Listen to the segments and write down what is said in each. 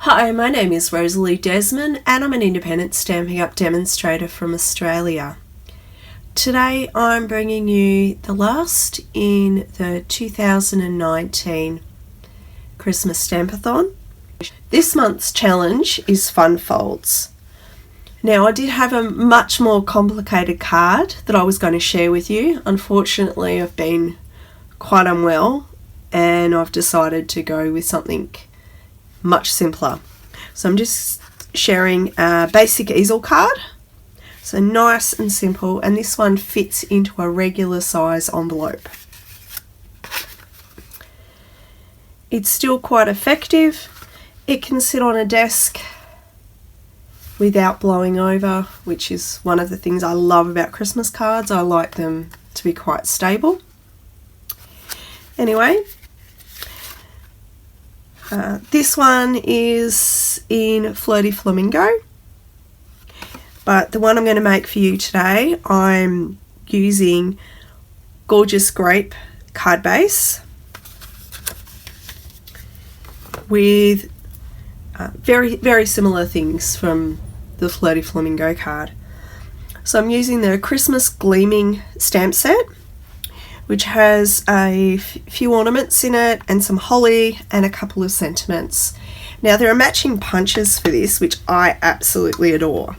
Hi, my name is Rosalie Desmond and I'm an independent Stampin' Up demonstrator from Australia. Today I'm bringing you the last in the 2019 Christmas Stampin'. This month's challenge is Fun Folds. Now, I did have a much more complicated card that I was going to share with you. Unfortunately, I've been quite unwell and I've decided to go with something much simpler. So I'm just sharing a basic easel card. So nice and simple, and this one fits into a regular size envelope. It's still quite effective. It can sit on a desk without blowing over, which is one of the things I love about Christmas cards. I like them to be quite stable. Anyway, this one is in Flirty Flamingo, but the one I'm going to make for you today, I'm using Gorgeous Grape card base with very similar things from the Flirty Flamingo card. So I'm using the Christmas Gleaming stamp set, which has a few ornaments in it and some holly and a couple of sentiments. Now, there are matching punches for this, which I absolutely adore.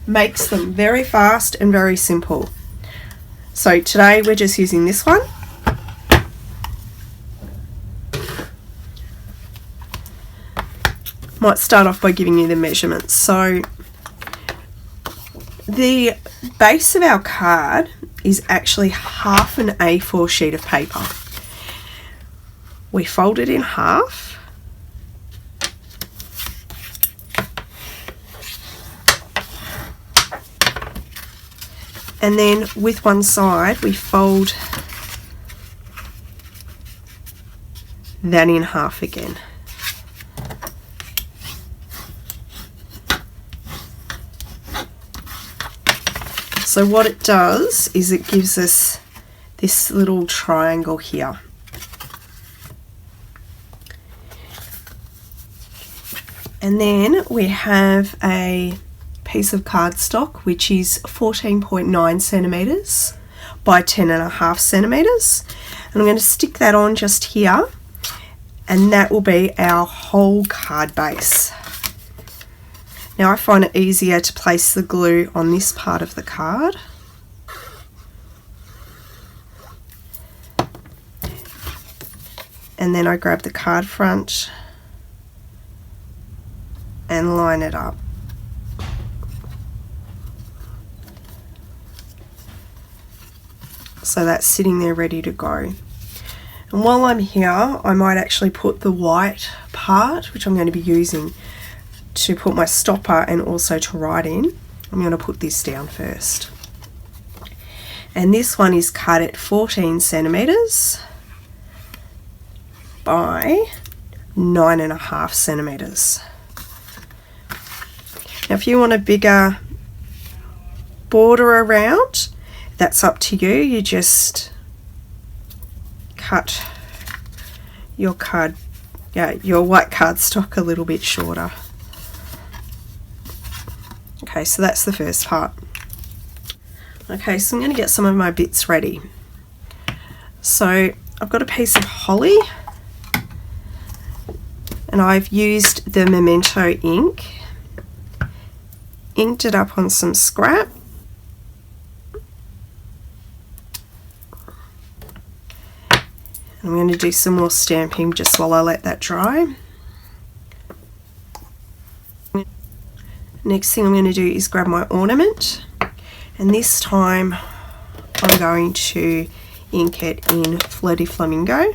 Makes them very fast and very simple. So today we're just using this one. Might start off by giving you the measurements. So the base of our card is actually half an A4 sheet of paper. We fold it in half, and then with one side we fold that in half again. So what it does is it gives us this little triangle here. And then we have a piece of cardstock which is 14.9 centimeters by 10.5 centimeters. And I'm going to stick that on just here, and that will be our whole card base. Now, I find it easier to place the glue on this part of the card. And then I grab the card front and line it up. So that's sitting there ready to go. And while I'm here, I might actually put the white part, which I'm going to be using to put my stopper and also to write in. I'm going to put this down first. And this one is cut at 14 centimeters by 9.5 centimeters. Now, if you want a bigger border around, that's up to you. You just cut your your white cardstock a little bit shorter. Okay, so that's the first part. Okay, so I'm going to get some of my bits ready. So I've got a piece of holly, and I've used the Memento ink, inked it up on some scrap, and I'm going to do some more stamping just while I let that dry. Next thing I'm going to do is grab my ornament, and this time I'm going to ink it in Flirty Flamingo.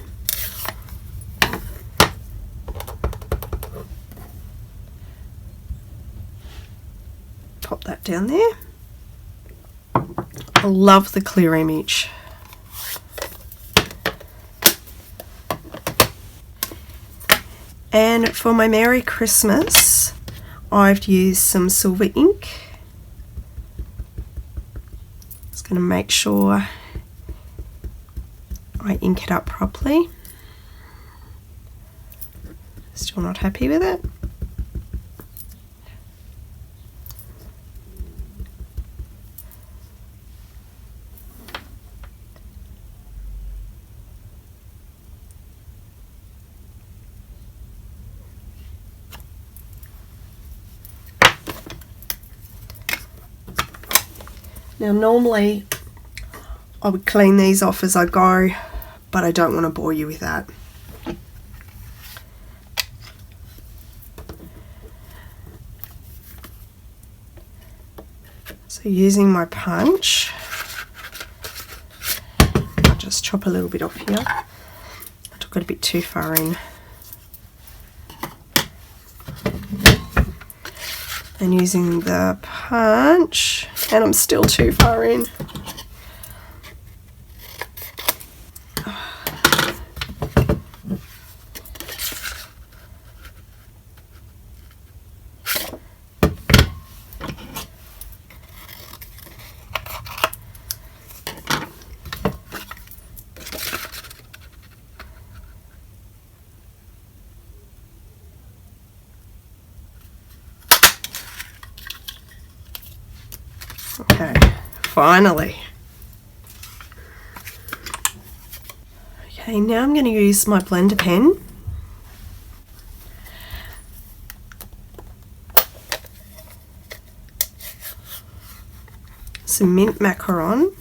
Pop that down there. I love the clear image. And for my Merry Christmas, I've used some silver ink. Just going to make sure I ink it up properly. Still not happy with it. Now normally I would clean these off as I go, but I don't want to bore you with that. So using my punch, I'll just chop a little bit off here. I took it a bit too far in. And using the punch, and I'm still too far in. Okay, finally. Okay, now I'm going to use my blender pen. Some mint macaron.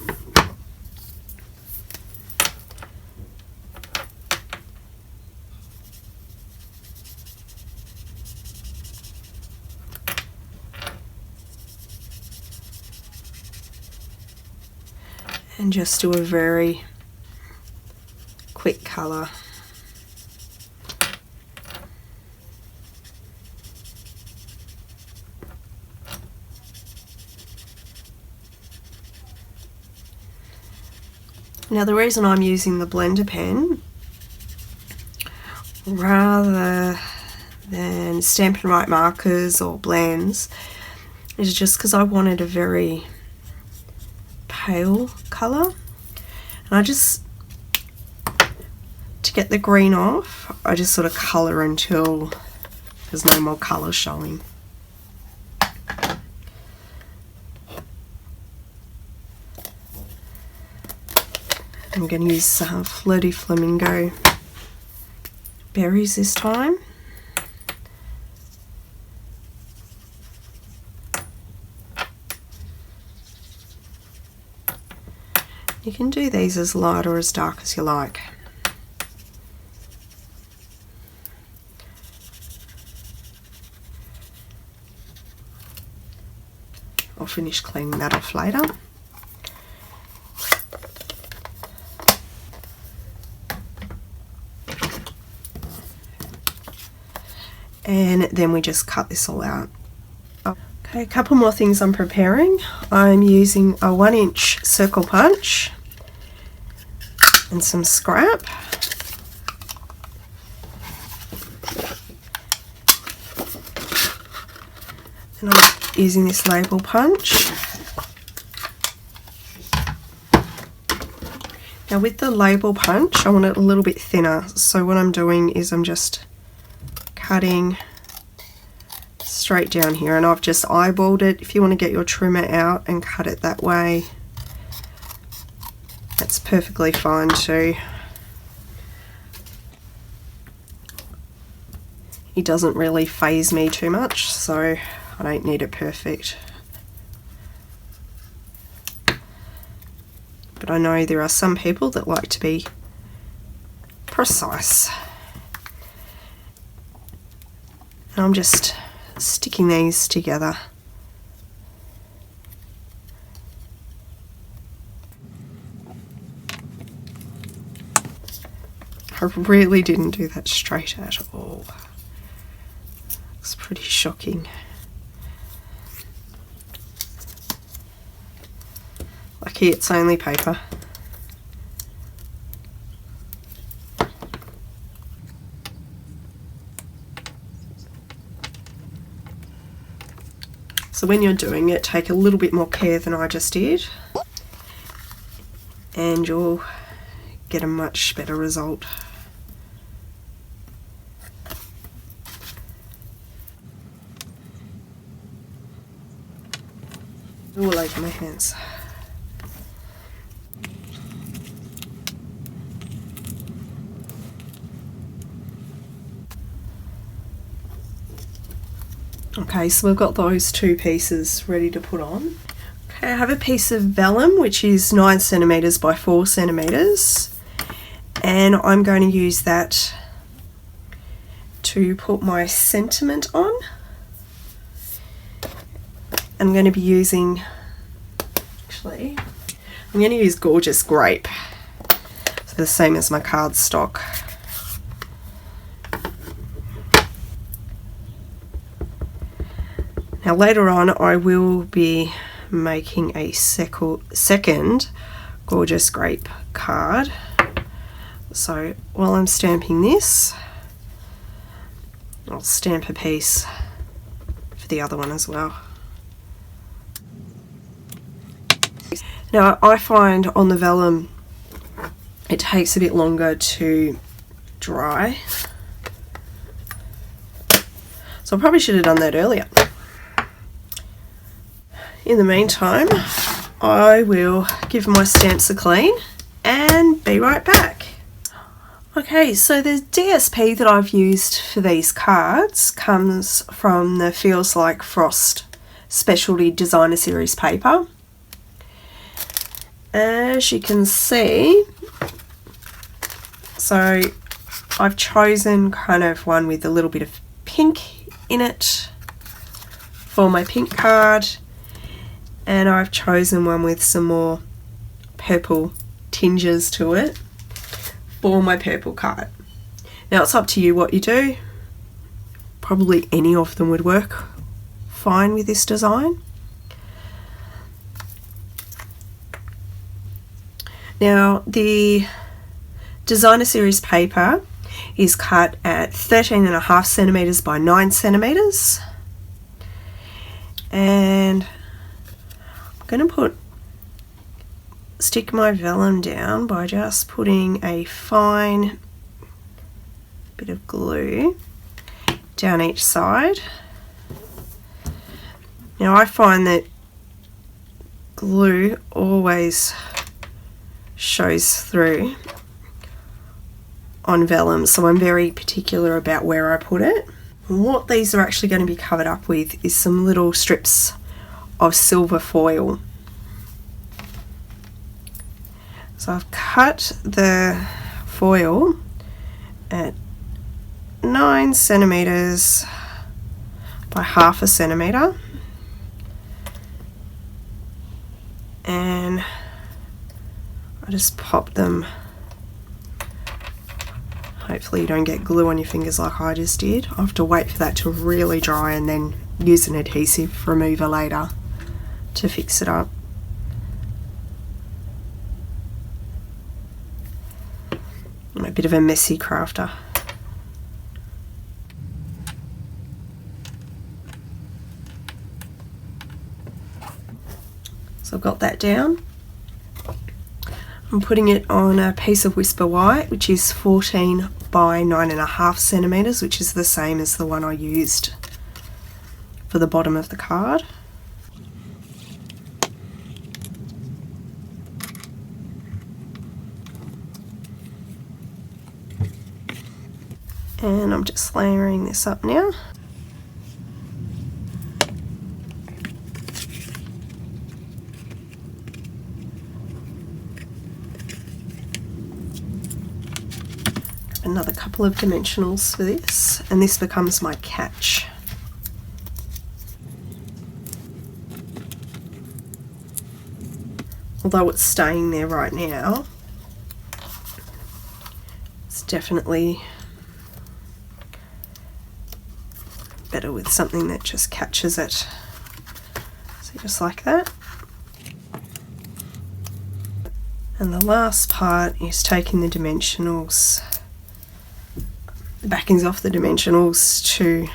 And just do a very quick colour. Now the reason I'm using the blender pen rather than Stampin' Up markers or blends is just because I wanted a very pale colour, and I just, to get the green off, I just sort of colour until there's no more colour showing. I'm going to use Flirty Flamingo berries this time. You can do these as light or as dark as you like. I'll finish cleaning that off later. And then we just cut this all out. Okay, a couple more things I'm preparing. I'm using a 1-inch circle punch and some scrap. And I'm using this label punch. Now with the label punch, I want it a little bit thinner. So what I'm doing is I'm just cutting straight down here, and I've just eyeballed it. If you want to get your trimmer out and cut it that way, that's perfectly fine too. It doesn't really faze me too much, so I don't need it perfect. But I know there are some people that like to be precise. And I'm just sticking these together. I really didn't do that straight at all. It's pretty shocking. Lucky it's only paper. So when you're doing it, take a little bit more care than I just did, and you'll get a much better result. all over my hands. Okay, so we've got those two pieces ready to put on. Okay, I have a piece of vellum which is 9 centimeters by 4 centimeters, and I'm going to use that to put my sentiment on. I'm going to be using, I'm going to use Gorgeous Grape, so the same as my cardstock. Now later on I will be making a second Gorgeous Grape card. So while I'm stamping this, I'll stamp a piece for the other one as well. Now I find on the vellum it takes a bit longer to dry, so I probably should have done that earlier. In the meantime, I will give my stamps a clean and be right back. Okay, so the DSP that I've used for these cards comes from the Feels Like Frost Specialty Designer Series paper. As you can see, so I've chosen kind of one with a little bit of pink in it for my pink card, and I've chosen one with some more purple tinges to it for my purple card. Now it's up to you what you do. Probably any of them would work fine with this design. Now the Designer Series paper is cut at 13.5 centimeters by 9 centimeters, and I'm going to stick my vellum down by just putting a fine bit of glue down each side. Now I find that glue always shows through on vellum, so I'm very particular about where I put it. And what these are actually going to be covered up with is some little strips of silver foil. So I've cut the foil at 9 centimeters by 0.5 centimeter, and I just pop them. Hopefully you don't get glue on your fingers like I just did. I have to wait for that to really dry and then use an adhesive remover later to fix it up. I'm a bit of a messy crafter. So I've got that down. I'm putting it on a piece of Whisper White, which is 14 by 9.5 centimeters, which is the same as the one I used for the bottom of the card. And I'm just layering this up now. Another couple of dimensionals for this, and this becomes my catch. Although it's staying there right now, it's definitely better with something that just catches it. So just like that. And the last part is taking the dimensionals, the backings off the dimensionals to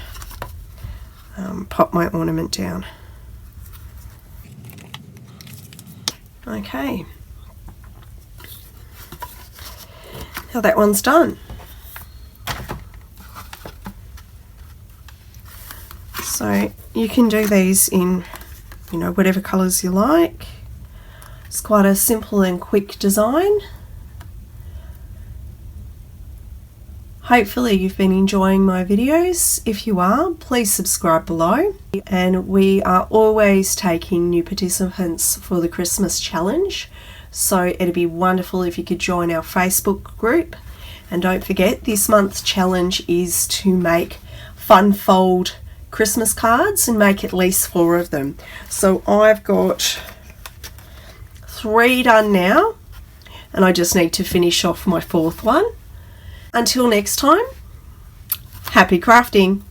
pop my ornament down. Okay, now that one's done. So you can do these in whatever colours you like. It's quite a simple and quick design. Hopefully you've been enjoying my videos. If you are, please subscribe below. And we are always taking new participants for the Christmas challenge, so it'd be wonderful if you could join our Facebook group. And don't forget, this month's challenge is to make fun fold Christmas cards and make at least 4 of them. So I've got 3 done now, and I just need to finish off my 4th one. Until next time, happy crafting!